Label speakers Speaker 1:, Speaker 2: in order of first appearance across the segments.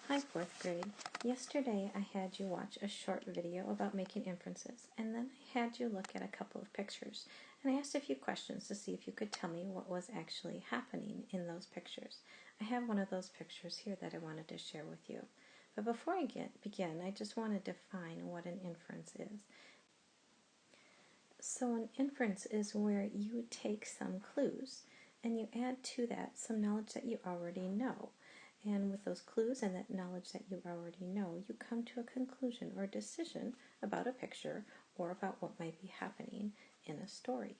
Speaker 1: Hi, fourth grade. Yesterday I had you watch a short video about making inferences, and then I had you look at a couple of pictures, and I asked a few questions to see if you could tell me what was actually happening in those pictures. I have one of those pictures here that I wanted to share with you. But before I begin, I just want to define what an inference is. So an inference is where you take some clues and you add to that some knowledge that you already know. And with those clues and that knowledge that you already know, you come to a conclusion or a decision about a picture or about what might be happening in a story.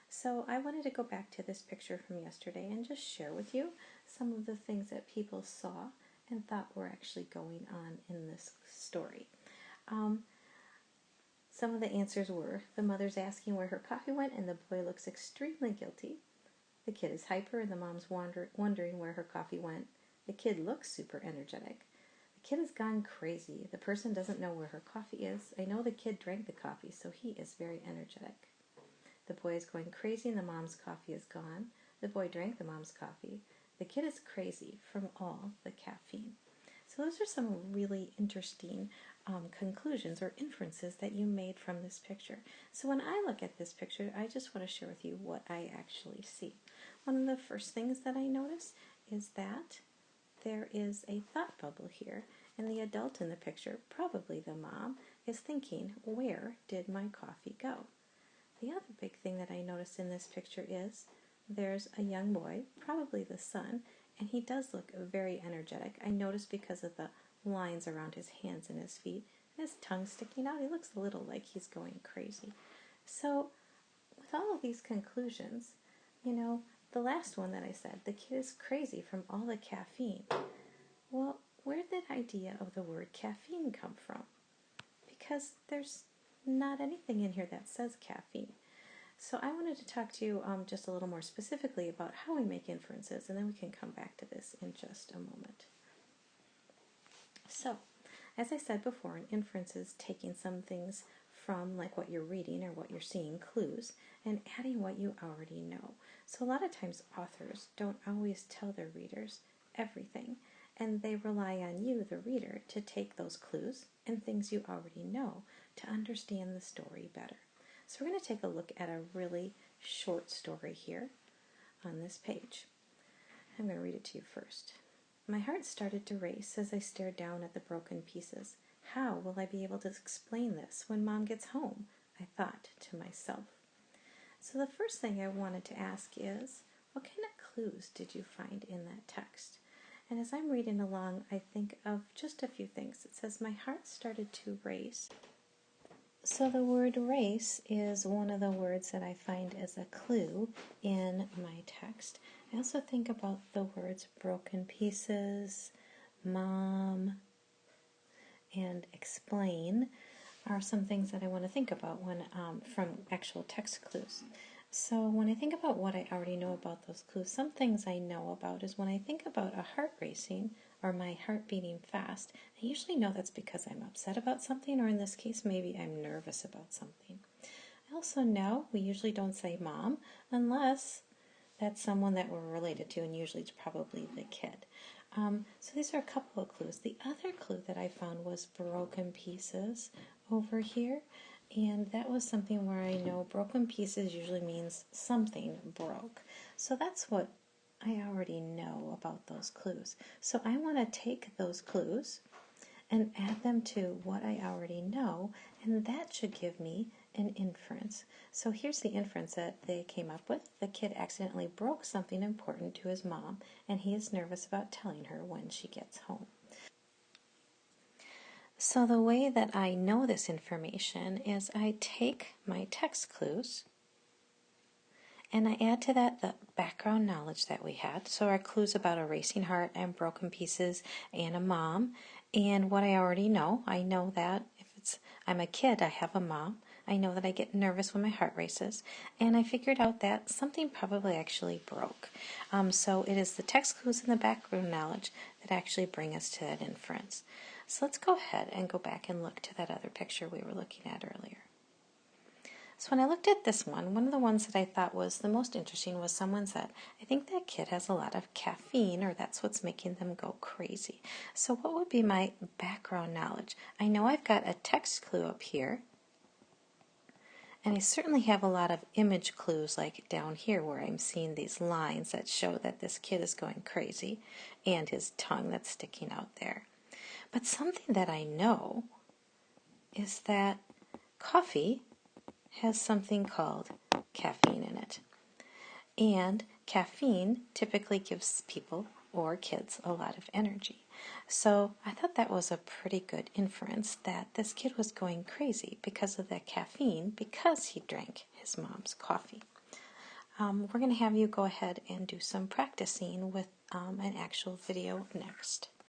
Speaker 1: So I wanted to go back to this picture from yesterday and just share with you some of the things that people saw and thought were actually going on in this story. Some of the answers were, the mother's asking where her coffee went and the boy looks extremely guilty. The kid is hyper and the mom's wondering where her coffee went. The kid looks super energetic. The kid has gone crazy. The person doesn't know where her coffee is. I know the kid drank the coffee, so he is very energetic. The boy is going crazy and the mom's coffee is gone. The boy drank the mom's coffee. The kid is crazy from all the caffeine. So those are some really interesting conclusions or inferences that you made from this picture. So when I look at this picture, I just want to share with you what I actually see. One of the first things that I notice is that there is a thought bubble here, and the adult in the picture, probably the mom, is thinking, where did my coffee go? The other big thing that I noticed in this picture is there's a young boy, probably the son, and he does look very energetic. I noticed because of the lines around his hands and his feet, and his tongue sticking out, he looks a little like he's going crazy. So with all of these conclusions, the last one that I said, the kid is crazy from all the caffeine. Well, where did that idea of the word caffeine come from? Because there's not anything in here that says caffeine. So I wanted to talk to you just a little more specifically about how we make inferences, and then we can come back to this in just a moment. So, as I said before, an inference is taking some things from like what you're reading or what you're seeing, clues, and adding what you already know. So a lot of times authors don't always tell their readers everything, and they rely on you, the reader, to take those clues and things you already know to understand the story better. So we're going to take a look at a really short story here on this page. I'm going to read it to you first. My heart started to race as I stared down at the broken pieces. How will I be able to explain this when Mom gets home? I thought to myself. So the first thing I wanted to ask is, what kind of clues did you find in that text? And as I'm reading along, I think of just a few things. It says, my heart started to race. So the word race is one of the words that I find as a clue in my text. I also think about the words broken pieces, mom, and explain are some things that I want to think about when from actual text clues. So when I think about what I already know about those clues, some things I know about is when I think about a heart racing or my heart beating fast, I usually know that's because I'm upset about something, or in this case, maybe I'm nervous about something. I also know we usually don't say mom unless that's someone that we're related to, and usually it's probably the kid. So these are a couple of clues. The other clue that I found was broken pieces over here, and that was something where I know broken pieces usually means something broke. So that's what I already know about those clues. So I want to take those clues and add them to what I already know, and that should give me an inference. So here's the inference that they came up with. The kid accidentally broke something important to his mom, and he is nervous about telling her when she gets home. So the way that I know this information is I take my text clues and I add to that the background knowledge that we had. So our clues about a racing heart and broken pieces and a mom, and what I already know. I know that if I'm a kid, I have a mom. I know that I get nervous when my heart races, and I figured out that something probably actually broke. So it is the text clues and the background knowledge that actually bring us to that inference. So let's go ahead and go back and look to that other picture we were looking at earlier. So when I looked at this one of the ones that I thought was the most interesting was someone said, I think that kid has a lot of caffeine, or that's what's making them go crazy. So what would be my background knowledge? I know I've got a text clue up here, and I certainly have a lot of image clues like down here where I'm seeing these lines that show that this kid is going crazy and his tongue that's sticking out there. But something that I know is that coffee has something called caffeine in it. And caffeine typically gives people or kids a lot of energy. So I thought that was a pretty good inference that this kid was going crazy because of that caffeine because he drank his mom's coffee. We're going to have you go ahead and do some practicing with an actual video next.